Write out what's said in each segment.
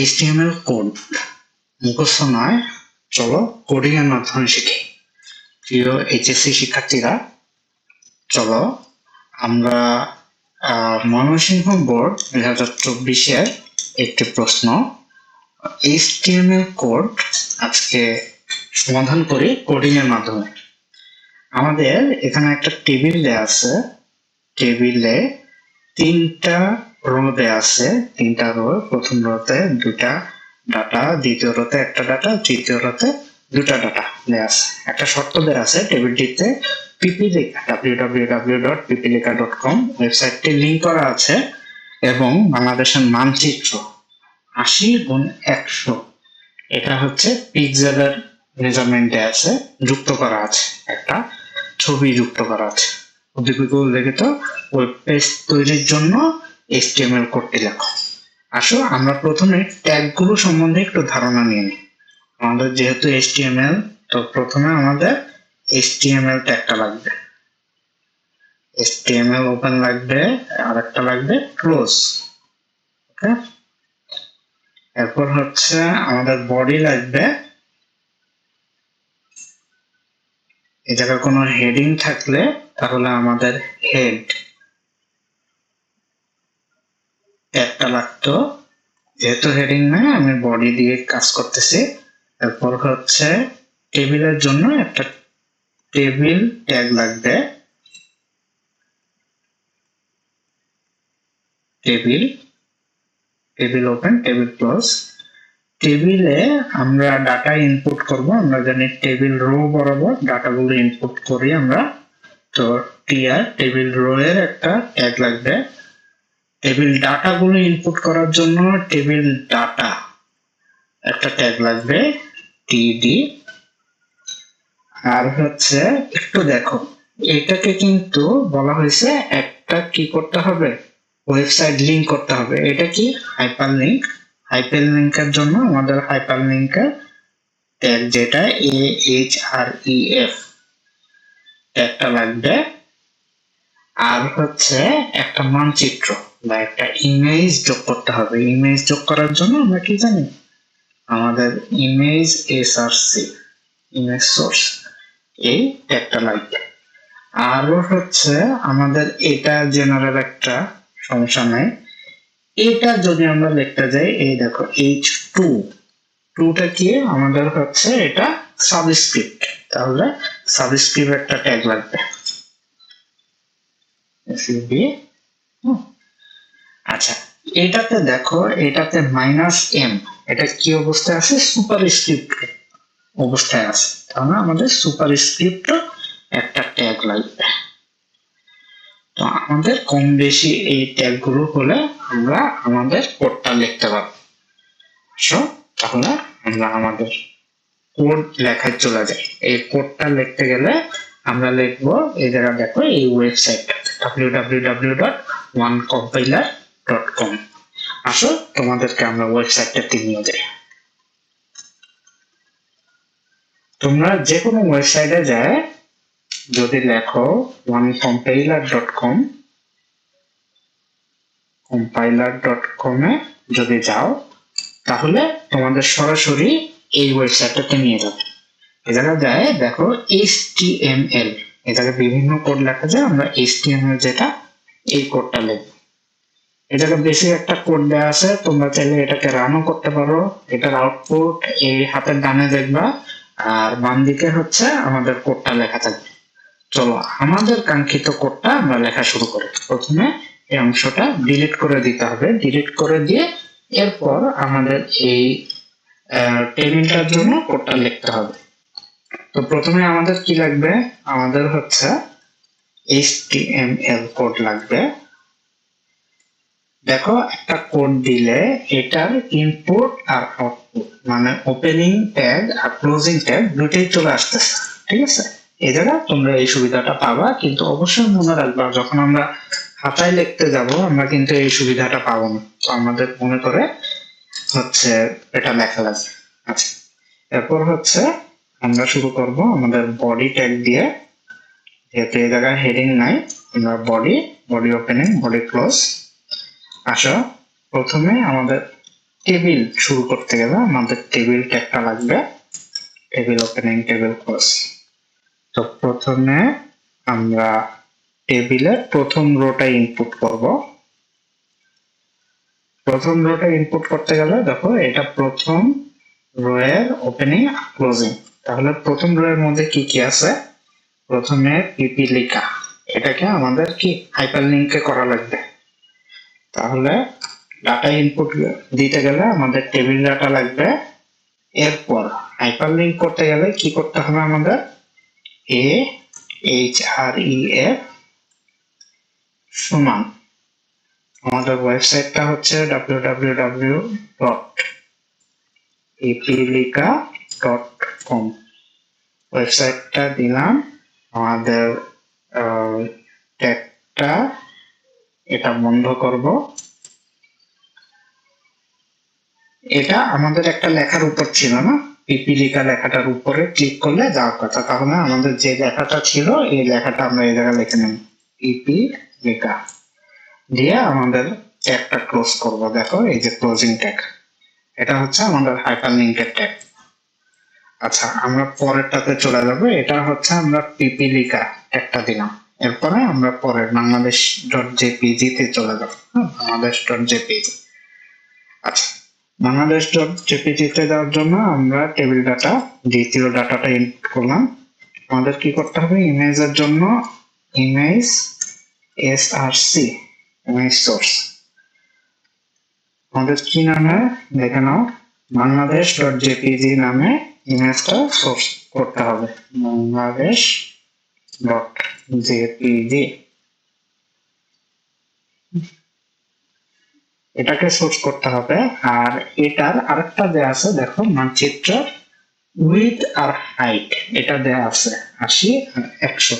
HTML code মুখস্থ নয়, চলো কোডিং এর মাধ্যমে শিখি। প্রিয় HSC শিক্ষার্থীরা, চলো আমরা ময়মনসিংহ বোর্ড 2024-এর একটি প্রশ্ন HTML কোড আজকে সমাধান করি কোডিং এর মাধ্যমে। আমাদের এখানে একটা টেবিল দেয়া আছে, টেবিলে 3টা রো দেয়া আছে, 3টা রো। প্রথম রোতে 2টা ডাটা, দ্বিতীয় রোতে 1টা ডাটা, তৃতীয় রোতে 2টা ডাটা দেয়া আছে। একটা শর্ত দেয়া আছে টেবিলটিতে পিপিলিকা www.pipilika.com ওয়েবসাইটটি লিংক করা আছে এবং বাংলাদেশের মানচিত্র 80x100 এটা হচ্ছে পিক্সেলের মেজারমেন্টে আছে, যুক্ত করা আছে, একটা ছবি যুক্ত করা আছে। উল্লেখিত ওয়েব পেজ তৈরির জন্য HTML কোডটি লেখো। আসো আমরা প্রথমে ট্যাগগুলো সম্বন্ধে একটু ধারণা নিয়ে নিই। আমাদের যেহেতু HTML, তো প্রথমে আমাদের HTML ট্যাগটা লাগবে, HTML ওপেন লাগবে, আর একটা লাগবে ক্লোজ। ওকে, এরপর হচ্ছে আমাদের বডি লাগবে। এই জায়গায় কোনো হেডিং থাকলে তাহলে আমাদের হেড ট্যাগটা লাগতো, যেহেতু হেডিং নাই আমি বডি দিয়ে কাজ করতেছি। এরপর হচ্ছে টেবিলের জন্য একটা টেবিল ট্যাগ লাগবে, টেবিল ওপেন, টেবিল ক্লোজ। টেবিলে আমরা ডাটা ইনপুট করব, আমরা জানি টেবিল রো বরাবর ডাটাগুলো ইনপুট করি আমরা। তো টিআর টেবিল রো এর একটা ট্যাগ লাগবে। টেবিল ডাটাগুলো ইনপুট করার জন্য টেবিল ডাটা একটা ট্যাগ লাগবে, টিডি। আর হচ্ছে একটু দেখো, এটাকে কিন্তু বলা হয়েছে একটা কি করতে হবে, ওয়েবসাইট লিংক করতে হবে। এটা কি হাইপার লিংক, হাইপার লিংকের জন্য আমাদের হাইপার লিংকের ট্যাগ যেটা AHREF ট্যাগটা লাগবে। আর হচ্ছে একটা মানচিত্র বা একটা ইমেজ যোগ করতে হবে। ইমেজ যোগ করার জন্য আমরা কি জানি, আমাদের ইমেজ SRC, ইমেজ সোর্স, এই ট্যাগটা লাগবে। আরো হচ্ছে আমাদের এটা জেনারেল একটা সমস্যা নাই, এটা যদি আমরা লিখতে যাই, এই দেখো H2টা কি আমাদের হচ্ছে এটা সাবস্ক্রিপ্ট, তাহলে সাবস্ক্রিপ্ট একটা ট্যাগ লাগবে। আচ্ছা, এটাতে দেখো, এটাতে -m, এটা কি অবস্থায় আছে, সুপারস্ক্রিপ্ট অবস্থায় আছে, তাহলে আমাদের সুপারস্ক্রিপ্ট একটা ট্যাগ লাগবে। তো আমাদের কম বেশি এই ট্যাগগুলো হলে আমরা আমাদের কোডটা লিখতে পারবো। তাহলে আমরা আমাদের কোড লেখায় চলে যাই। এই কোডটা লিখতে গেলে আমরা লিখবো, এই জায়গা দেখো এই ওয়েবসাইটটা www.onecompiler.com। আসো তোমাদেরকে আমরা ওয়েবসাইটটাতে নিয়ে যাই। তোমরা যে কোনো ওয়েবসাইটে যায় যদি লেখো onecompiler.com, compiler.com এ যদি যাও তাহলে তোমাদের সরাসরি এই ওয়েবসাইটটাতে নিয়ে যাবে। এ জায়গায় যায় দেখো HTML, এ জায়গায় বিভিন্ন কোড লেখা যায়, আমরা HTML যেটা এই কোডটা লিখব। এ জায়গায় বেশি একটা কোড দেওয়া আছে, তোমরা চাইলে এটাকে রানও করতে পারো। এটার আউটপুট এই হাতের ডানে দেখবা, আর বাম দিকে হচ্ছে আমাদের কোডটা লেখা থাকবে। চলো আমাদের কাঙ্ক্ষিত কোডটা আমরা লেখা শুরু করি। প্রথমে এই অংশটা ডিলিট করে দিতে হবে, ডিলিট করে দিয়ে এরপর আমাদের এই টেবিলটার জন্য কোডটা লিখতে হবে। তো প্রথমে আমাদের কি লাগবে, আমাদের হচ্ছে HTML কোড লাগবে। দেখো একটা কোড দিলে এটার ইনপুট আর আউটপুট মানে ওপেনিং ট্যাগ আর ক্লোজিং ট্যাগ দুটোই চলে আসতেছে, ঠিক আছে। এই জায়গায় তোমরা এই সুবিধাটা পাবা, কিন্তু অবশ্যই মনে রাখবা যখন আমরা খাতায় লিখতে যাব আমরা কিন্তু এই সুবিধাটা পাবো না। তো আমাদের মনে করে হচ্ছে এটা লেখা লাগবে। আচ্ছা, এরপর হচ্ছে আমরা শুরু করব আমাদের বডি ট্যাগ দিয়ে। যেহেতু এই জায়গায় হেডিং নাই, আমরা বডি ওপেনিং, বডি ক্লোজ। আসো প্রথমে আমাদের টেবিল শুরু করতে গেলে আমাদের টেবিল ট্যাগটা লাগবে, টেবিল ওপেনিং, টেবিল ক্লোজ। তো প্রথমে আমরা টেবিলের প্রথম রোটা ইনপুট করব। প্রথম রোটা ইনপুট করতে গেলে দেখো এটা প্রথম রো এর ওপেনিং ক্লোজিং। তাহলে প্রথম রো এর মধ্যে কি কি আছে? প্রথমে পিপিলিকা, এটাকে আমাদের কি হাইপারলিংকে করা লাগবে। তাহলে ডাটা ইনপুট দিতে গেলে আমাদের টেবিল ডাটা লাগবে। এরপর হাইপারলিংক করতে গেলে কি করতে হবে? আমাদের AHREF সমান আমাদের ওয়েবসাইটটা হচ্ছে www.pipilica.com। ওয়েবসাইটটা দিলাম, আমাদের ট্যাগটা এটা বন্ধ করব। এটা আমাদের একটা লেখার উপর ছিল না, পিপিলিকা লেখাটার উপরে ক্লিক করলে যাওয়ার কথা। তাহলে আমাদের যে লেখাটা ছিল এই লেখাটা আমরা এই জায়গায় লিখে নেব, পিপিলিকা দিয়ে আমাদের ট্যাগটা ক্লোজ করব। দেখো এই যে ক্লোজিং ট্যাগ, এটা হচ্ছে আমাদের হাইপারলিংকের ট্যাগ। আচ্ছা, আমরা পরেরটাতে চলে যাব। এটা হচ্ছে আমরা পিপিলিকা ট্যাগটা দিলাম। এরপরে আমরা পরের বাংলাদেশ.jpg তে চলে যাব। বাংলাদেশ.jpg। আচ্ছা, বাংলাদেশ.jpg তে যাওয়ার জন্য আমরা টেবিল ডাটা, দ্বিতীয় ডাটাটা ইনপুট করলাম। আমাদের কি করতে হবে? ইমেজের জন্য ইমেজ এসআরসি, ইমেজ সোর্স। আমাদের কি নামে দেখে নাও, বাংলাদেশ.jpg নামে ইমেজটা সোর্স করতে হবে। বাংলাদেশ.jpg এটাকে সোর্স করতে হবে। আর এটার আরেকটা দেয়া আছে, দেখো মানচিত্র উইথ আর হাইট, এটা দেয়া আছে 80 আর 100।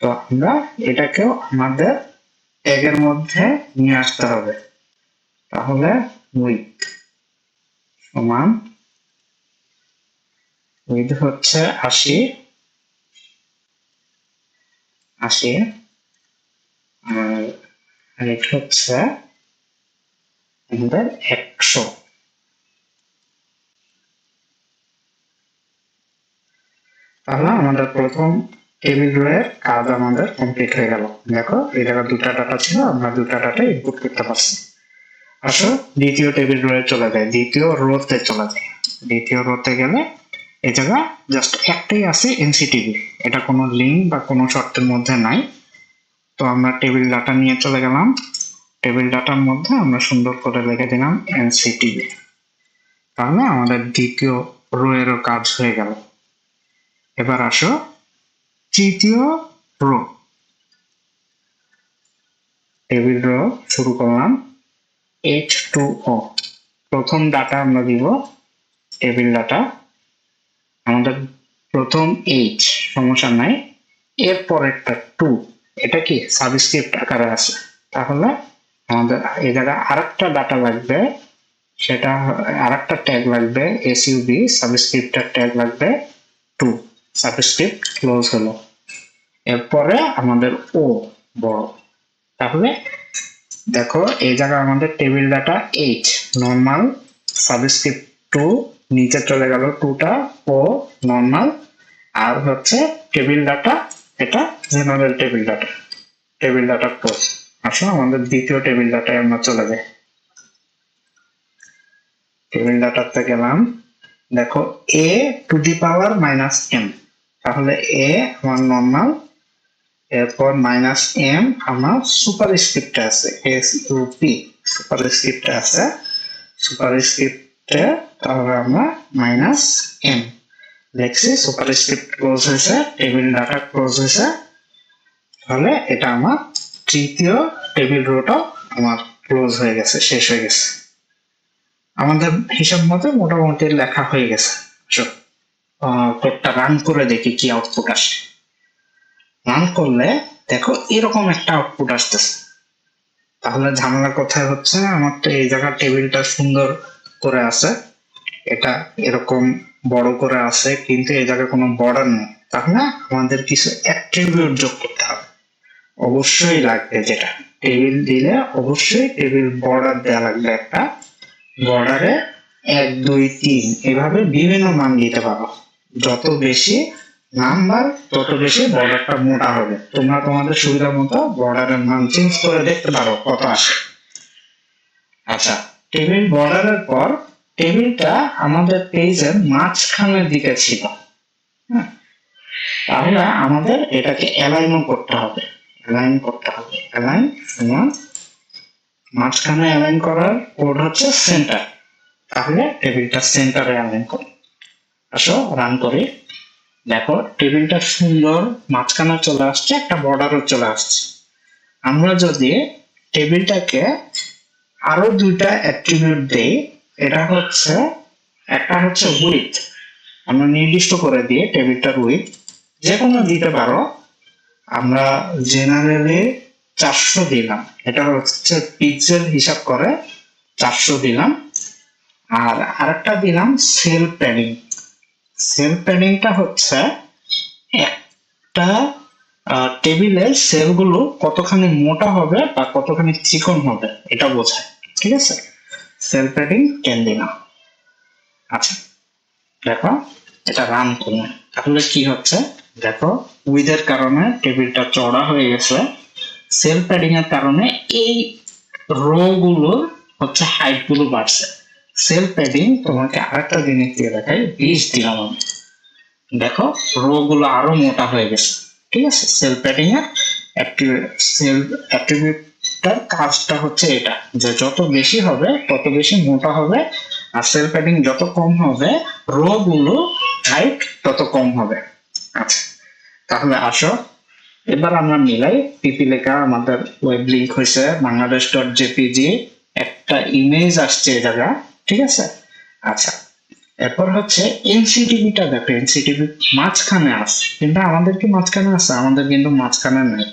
তো আমরা এটাকেও আমাদের ট্যাগের মধ্যে নিয়ে আসতে হবে। তাহলে উইথ সমান, উইথ হচ্ছে 80 আর হাইট হচ্ছে আমাদের 100। তাহলে আমাদের প্রথম টেবিল রো এর কাজ আমাদের কমপ্লিট হয়ে গেল। দেখো এই জায়গায় দুটা ডাটা ছিল, আমরা দুটা ডাটা ইনপুট করতে পারছি। আসো দ্বিতীয় টেবিল রো এ চলে যায়, দ্বিতীয় রোতে চলে যায়। দ্বিতীয় রোতে গেলে এই জায়গায় জাস্ট একটাই আছে, এনসিটিভি। এটা কোনো লিঙ্ক বা কোনো শর্তের মধ্যে নাই। তো আমরা টেবিল ডাটা নিয়ে চলে গেলাম। টেবিল ডাটার মধ্যে আমরা সুন্দর করে লিখে দিলাম এনসিটিভি। তাহলে আমাদের দ্বিতীয় রো এরও কাজ হয়ে গেল। এবার আসো তৃতীয় রো, টেবিল রো শুরু করলাম। H2O প্রথম ডাটা আমরা দিব, টেবিল ডাটা। আমাদের প্রথম H, সমস্যা নাই। এরপর একটা 2, এটা কি সাবস্ক্রিপ্ট আকারে আছে। তাহলে আমাদের এই জায়গায় আরেকটা ডাটা লাগবে, সেটা আরেকটা ট্যাগ লাগবে, SUB সাবস্ক্রিপ্টের ট্যাগ লাগবে 2, সাবস্ক্রিপ্ট ক্লোজ হলো। এরপরে আমাদের ও বড়। তাহলে দেখো এই জায়গায় আমাদের table data H normal, subscript 2 নিচে চলে গেল 2টা, ও নরমাল, আর হচ্ছে টেবিল ডাটা, এটা general table data, table data close. আসলে আমাদের দ্বিতীয় টেবিল ডাটায় আমরা চলে যাই। টেবিল ডাটাতে গেলাম, দেখো a to the power -m। তাহলে a আমার নরমাল, এরপর -m আমার সুপারস্ক্রিপ্টে আছে, SUP সুপারস্ক্রিপ্টে আছে, সুপারস্ক্রিপ্টে। তাহলে আমরা -m লিখছি, সুপারস্ক্রিপ্ট ক্লোজ হয়েছে, টেবিল ডাটা ক্লোজ হয়েছে। তাহলে এটা আমার তৃতীয় টেবিল রোটা আমার ক্লোজ হয়ে গেছে, শেষ হয়ে গেছে। আমাদের হিসাব মতো মোটামুটি লেখা হয়ে গেছে। কোডটা রান করে দেখি কি আউটপুট আসে। রান করলে দেখো এরকম একটা আউটপুট আসতেছে। তাহলে ঝামেলা কোথায় হচ্ছে? আমার তো এই জায়গার টেবিলটা সুন্দর করে আছে, এটা এরকম বড় করে আছে, কিন্তু এই জায়গায় কোনো বর্ডার নেই। তাহলে আমাদের কিছু অ্যাট্রিবিউট যোগ করতে হবে, অবশ্যই লাগবে। যেটা টেবিল দিলে অবশ্যই টেবিল বর্ডার দেওয়া লাগবে একটা, বর্ডারে 1 2 3 এভাবে বিভিন্ন মান দিতে পারো। যত বেশি নাম্বার তত বেশি বর্ডারটা মোটা হবে। তোমরা তোমাদের সুবিধা মতো বর্ডারের মান চেঞ্জ করে দেখতে পারো কত আসে। আচ্ছা, টেবিল বর্ডারের পর টেবিলটা আমাদের পেজের মাঝখানের দিকে ছিল। হ্যাঁ, তাহলে আমাদের এটাকে অ্যালাইন করতে হবে। অ্যালাইন সমান মাঝখানে অ্যালাইন করার কোড হচ্ছে সেন্টার। তাহলে টেবিলটা সেন্টারে অ্যালাইন করি। আসো রান করি। দেখো টেবিলটা সুন্দর মাঝখানে চলে আসছে, একটা বর্ডারও চলে আসছে। আমরা যদি টেবিলটাকে আরো দুইটা অ্যাট্রিবিউট দেই, এটা হচ্ছে একটা হচ্ছে উইডথ, আমরা নির্দিষ্ট করে দিয়ে টেবিলটার উইডথ যে কোনো দিতে পারো। আমরা জেনারেলি 400 দিলাম, এটা হচ্ছে পিক্সেল হিসাব করে 400 দিলাম। আর আরেকটা দিলাম সেল প্যাডিং। সেল প্যাডিংটা হচ্ছে একটা টেবিলের সেলগুলো কতখানি মোটা হবে বা কতখানি চিকন হবে এটা বোঝায়। ঠিক আছে, সেল প্যাডিং 10 দিলাম। আচ্ছা দেখো এটা রান করুন, তাহলে কি হচ্ছে দেখো, উইথের কারণে টেবিলটা চড়া হয়ে গেছে, সেল প্যাডিং এর কারণে এই রো গুলোর হচ্ছে হাইট গুলো বাড়ছে। সেল প্যাডিং তোমাকে আরেকটা জিনিস দিয়ে দেখাই, 20 দিলাম আমি, দেখো রো গুলো আরো মোটা হয়ে গেছে। ঠিক আছে, সেল প্যাডিং এর সেল অ্যাট্রিবিউটটার কাজটা হচ্ছে এটা, যে যত বেশি হবে তত বেশি মোটা হবে, আর সেল প্যাডিং যত কম হবে রো গুলো হাইট তত কম হবে। আচ্ছা তাহলে আসো এবার আমরা মিলাই। পিপি লেখা আমাদের ওয়েব লিংক হয়েছে bangladesh.jpg, একটা ইমেজ আসছে এই জায়গা। ঠিক আছে, আচ্ছা এরপর হচ্ছে এনসিটিভিটা দেখো, এনসিটিভি মাঝখানে আছে, কিন্তু আমাদের কি মাঝখানে আছে? আমাদের কিন্তু মাঝখানে নাই।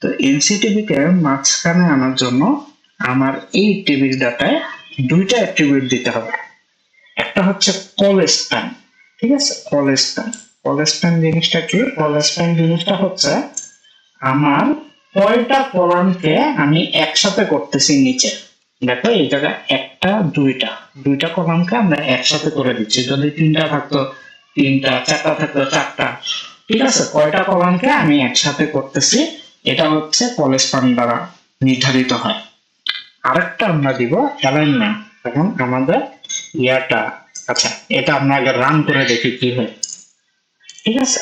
তো এনসিটিভি কে মাঝখানে আনার জন্য আমার এই টেবিল ডাটায় দুইটা অ্যাট্রিবিউট দিতে হবে। একটা হচ্ছে কল স্প্যান। ঠিক আছে, কল স্প্যান জিনিসটা কি? কল স্প্যান জিনিসটা হচ্ছে আমার কয়টা কলামকে আমি একসাথে করতেছি নিচে। দেখো এই জায়গায় একটা দুইটা কলামকে আমরা একসাথে করে দিচ্ছি। যদি 3টা থাকতো 3টা, 4টা থাকতো 4টা। ঠিক আছে, কয়টা কলামকে আমি একসাথে করতেছি এটা হচ্ছে কল স্প্যান দ্বারা নির্ধারিত হয়। আরেকটা আমরা দিব অ্যালাইনমেন্ট। এখন আমাদের ইয়াটা, আচ্ছা এটা আমরা আগে রান করে দেখি কি হয়। ঠিক আছে,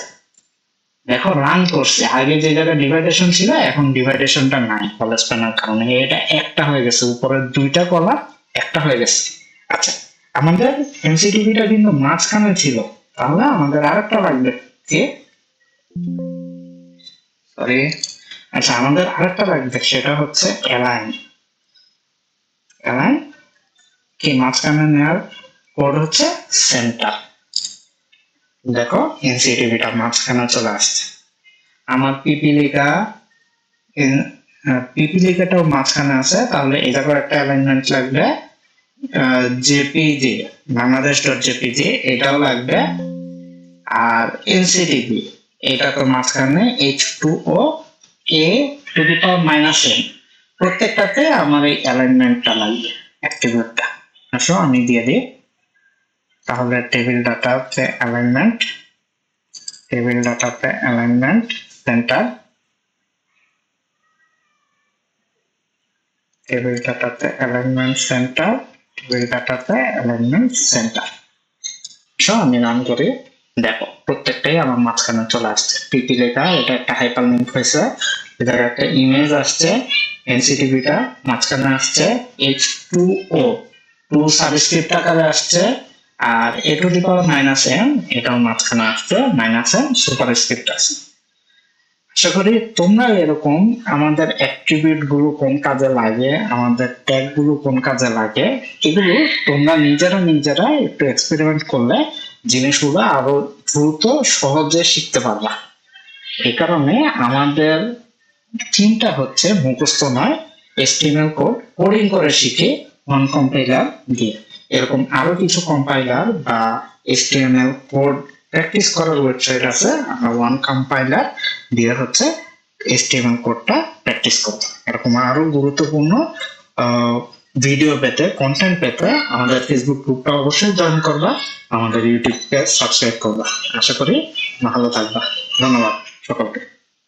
দেখো রান করছে, আগে যে জায়গায় ডিভাইডেশন ছিল এখন ডিভাইডেশনটা নাই কল স্প্যানের কারণে, এটা একটা হয়ে গেছে, উপরে দুইটা কলাম একটা হয়ে গেছে। আচ্ছা আমাদের এনসিটিভিটা কিন্তু মাঝখানে ছিল, তাহলে আমাদের আরেকটা লাগবে কি, সরি, আচ্ছা আমাদের আরেকটা লাগবে, সেটা হচ্ছে অ্যালাইন। অ্যালাইন কি মাঝখানে নেওয়ার কোড হচ্ছে সেন্টার। দেখো এনসিটিভিটা মাঝখানে চলে আসছে। আমার পিপিলিকাটাও মাঝখানে আছে, তাহলে এটা করে একটা অ্যালাইনমেন্ট লাগবে। জেপিজি বাংলাদেশ.jpg এটাও লাগবে। আর এনসিটিভি এটা তো মাঝখানে H2O A to the power -n, প্রত্যেকটাতে আমার এই অ্যালাইনমেন্টটা লাগবে, অ্যাট্রিবিউটটা। আসো আমি দিয়ে দিই। তাহলে টেবিল ডাটাতে অ্যালাইনমেন্ট সেন্টার, টেবিল ডাটাতে অ্যালাইনমেন্ট সেন্টার। সো আমি রান করি, দেখো প্রত্যেকটাই আমার মাঝখানে চলে আসছে। পিপি লেখা এটা একটা হাইপারলিংক হয়েছে, এটার একটা ইমেজ আসছে, এনসিটিভিটা মাঝখানে আসছে, H2O 2 সাবস্ক্রিপ্ট আকারে আসছে, আর A to the power -n এটাও মাঝখানে আসছে, -n সুপারস্ক্রিপ্ট আছে। আশা করি তোমরা এরকম আমাদের অ্যাট্রিবিউট গুলো কোন কাজে লাগে, আমাদের ট্যাগ গুলো কোন কাজে লাগে, এগুলো তোমরা নিজেরা একটু এক্সপেরিমেন্ট করলে জিনিসগুলো আরো দ্রুত সহজে শিখতে পারবা। এই কারণে আমাদের চিন্তা হচ্ছে মুখস্থ নয়, HTML কোড কোডিং করে শিখে ওয়ান কম্পাইলার দিয়ে। এরকম আরো কিছু কম্পাইলার বা HTML কোড প্র্যাকটিস করার ওয়েবসাইট আছে, আমরা ওয়ান কম্পাইলার দিয়ে হচ্ছে HTML কোডটা প্র্যাকটিস করব। এরকম আরো গুরুত্বপূর্ণ ভিডিও পেতে, কন্টেন্ট পেতে আমাদের ফেসবুক গ্রুপটা অবশ্যই জয়েন করবা, আমাদের ইউটিউবকে সাবস্ক্রাইব করবা। আশা করি ভালো থাকবা। ধন্যবাদ সকলকে।